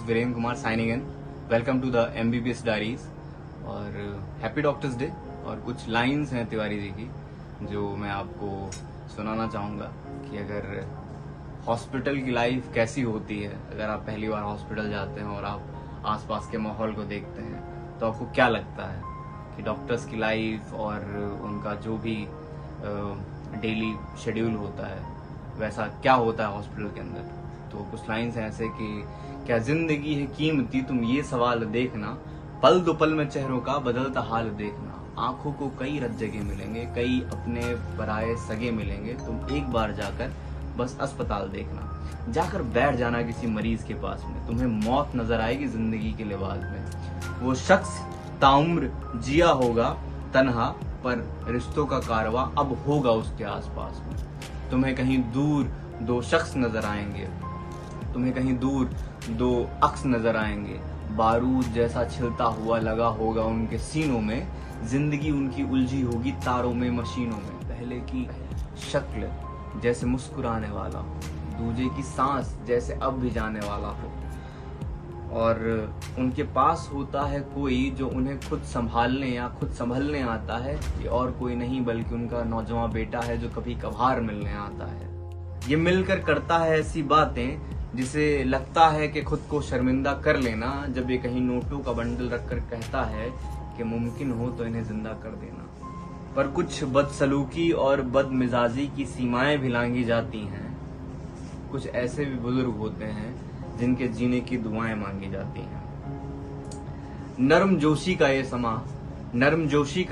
Virendra Kumar signing in. Welcome to the MBBS diaries और happy doctors day. और कुछ lines हैं तिवारी जी की जो मैं आपको सुनाना चाहूँगा कि अगर हॉस्पिटल की लाइफ कैसी होती है, अगर आप पहली बार हॉस्पिटल जाते हैं और आप आसपास के माहौल को देखते हैं तो आपको क्या लगता है कि डॉक्टर्स की लाइफ और उनका जो भी डेली शेड्यूल होता है वैसा क्या होता है हॉस्पिटल के अंदर। तो कुछ लाइंस हैं ऐसे कि क्या जिंदगी है कीमती तुम ये सवाल देखना, पल दो पल में चेहरों का बदलता हाल देखना, आंखों को कई रज्जगे मिलेंगे, कई अपने पराये सगे मिलेंगे, तुम एक बार जाकर बस अस्पताल देखना, जाकर बैठ जाना किसी मरीज के पास में, तुम्हें मौत नजर आएगी जिंदगी के लिबास में। वो शख्स ताउम्र जिया होगा तन्हा, पर रिश्तों का कारवां अब होगा उसके आसपास में। तुम्हें कहीं दूर दो शख्स नजर आएंगे, तुम्हें कहीं दूर दो अक्स नजर आएंगे, बारूद जैसा छिलता हुआ लगा होगा उनके सीनों में, जिंदगी उनकी उलझी होगी तारों में मशीनों में। पहले की शक्ल जैसे मुस्कुराने वाला हो, दूजे की सांस जैसे अब भी जाने वाला हो, और उनके पास होता है कोई जो उन्हें खुद संभालने या खुद संभलने आता है। ये और कोई नहीं बल्कि उनका नौजवान बेटा है जो कभी कभार मिलने आता है। ये मिलकर करता है ऐसी बातें जिसे लगता है कि खुद को शर्मिंदा कर लेना, जब ये कहीं नोटों का बंडल रखकर कहता है कि मुमकिन हो तो इन्हें जिंदा कर देना। पर कुछ बदसलूकी और बदमिजाजी की सीमाएं भी लांघी जाती हैं। कुछ ऐसे भी बुजुर्ग होते हैं जिनके जीने की दुआएं मांगी जाती हैं। नर्म जोशी का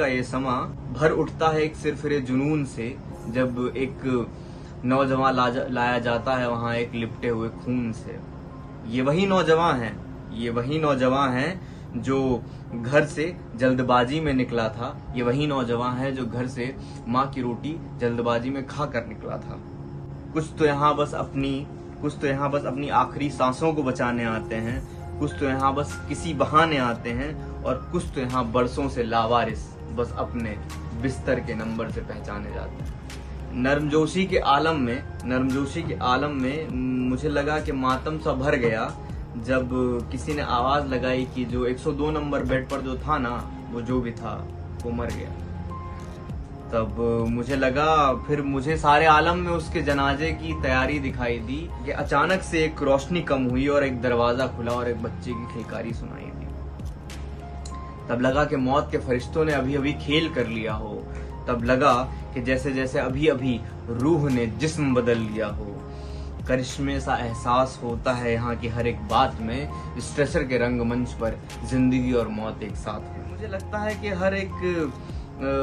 ये समा भर उठता है एक सिरफिरे जुनून से, जब एक नौजवान लाया जाता है वहां एक लिपटे हुए खून से। ये वही नौजवान है जो घर से जल्दबाजी में निकला था, ये वही नौजवान है जो घर से माँ की रोटी जल्दबाजी में खा कर निकला था। कुछ तो यहाँ बस अपनी आखिरी सांसों को बचाने आते हैं, कुछ तो यहाँ बस किसी बहाने आते हैं, और कुछ तो यहाँ बरसों से लावारिस बस अपने बिस्तर के नंबर से पहचाने जाते हैं। नर्मजोशी के आलम में मुझे लगा कि मातम सा भर गया जब किसी ने आवाज लगाई कि जो 102 नंबर बेड पर जो था ना, वो जो भी था वो मर गया। तब मुझे लगा, फिर मुझे सारे आलम में उसके जनाजे की तैयारी दिखाई दी कि अचानक से एक रोशनी कम हुई और एक दरवाजा खुला और एक बच्चे की खिलकारी सुनाई दी। तब लगा कि मौत के फरिश्तों ने अभी अभी खेल कर लिया हो। तब लगा कि जैसे जैसे अभी अभी रूह ने जिस्म बदल लिया हो। करिश्मे सा एहसास होता है यहाँ की हर एक बात में, स्ट्रेचर के रंगमंच पर जिंदगी और मौत एक साथ है। मुझे लगता है कि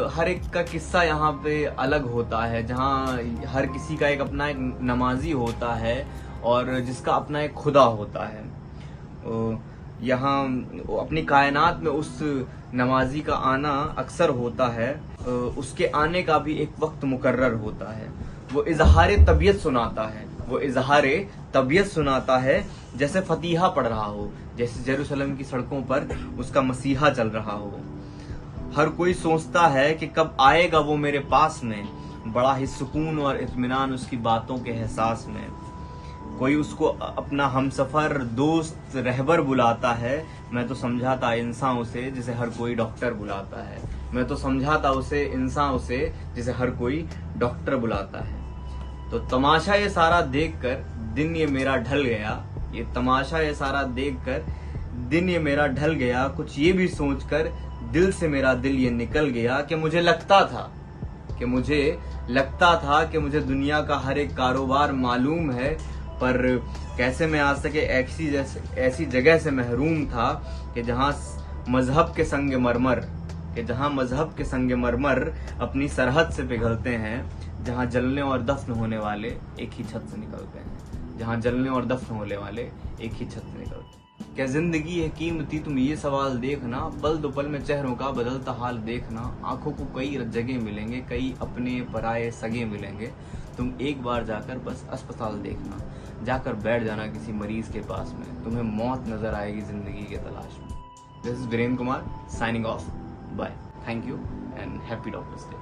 हर एक का किस्सा यहाँ पे अलग होता है, जहाँ हर किसी का एक अपना एक नमाजी होता है और जिसका अपना एक खुदा होता है। यहाँ अपनी कायनात में उस नमाजी का आना अक्सर होता है, उसके आने का भी एक वक्त मुकर्रर होता है। वो इजहारे तबीयत सुनाता है जैसे फतीहा पढ़ रहा हो, जैसे जेरूसलम की सड़कों पर उसका मसीहा चल रहा हो। हर कोई सोचता है कि कब आएगा वो मेरे पास में, बड़ा ही सुकून और इत्मीनान उसकी बातों के एहसास में। कोई उसको अपना हमसफर, दोस्त, रहबर बुलाता है। मैं तो समझाता इंसान उसे जिसे हर कोई डॉक्टर बुलाता है। जिसे हर कोई डॉक्टर बुलाता है। तो तमाशा ये सारा देखकर दिन ये मेरा ढल गया। कुछ ये भी सोचकर दिल से मेरा दिल ये निकल गया कि मुझे लगता था कि मुझे दुनिया का हर एक कारोबार मालूम है, पर कैसे मैं आज तक ऐसी जगह से महरूम था कि जहाँ मजहब के संग मरमर अपनी सरहद से पिघलते हैं, जहाँ जलने और दफन होने वाले एक ही छत से निकलते हैं। क्या जिंदगी है कीमती तुम ये सवाल देखना, पल दो पल में चेहरों का बदलता हाल देखना, आंखों को कई जगह मिलेंगे, कई अपने पराये सगे मिलेंगे, तुम एक बार जाकर बस अस्पताल देखना, जाकर बैठ जाना किसी मरीज के पास में, तुम्हें मौत नजर आएगी जिंदगी के तलाश में। This is Virendra Kumar signing off. Bye, thank you and happy doctors day.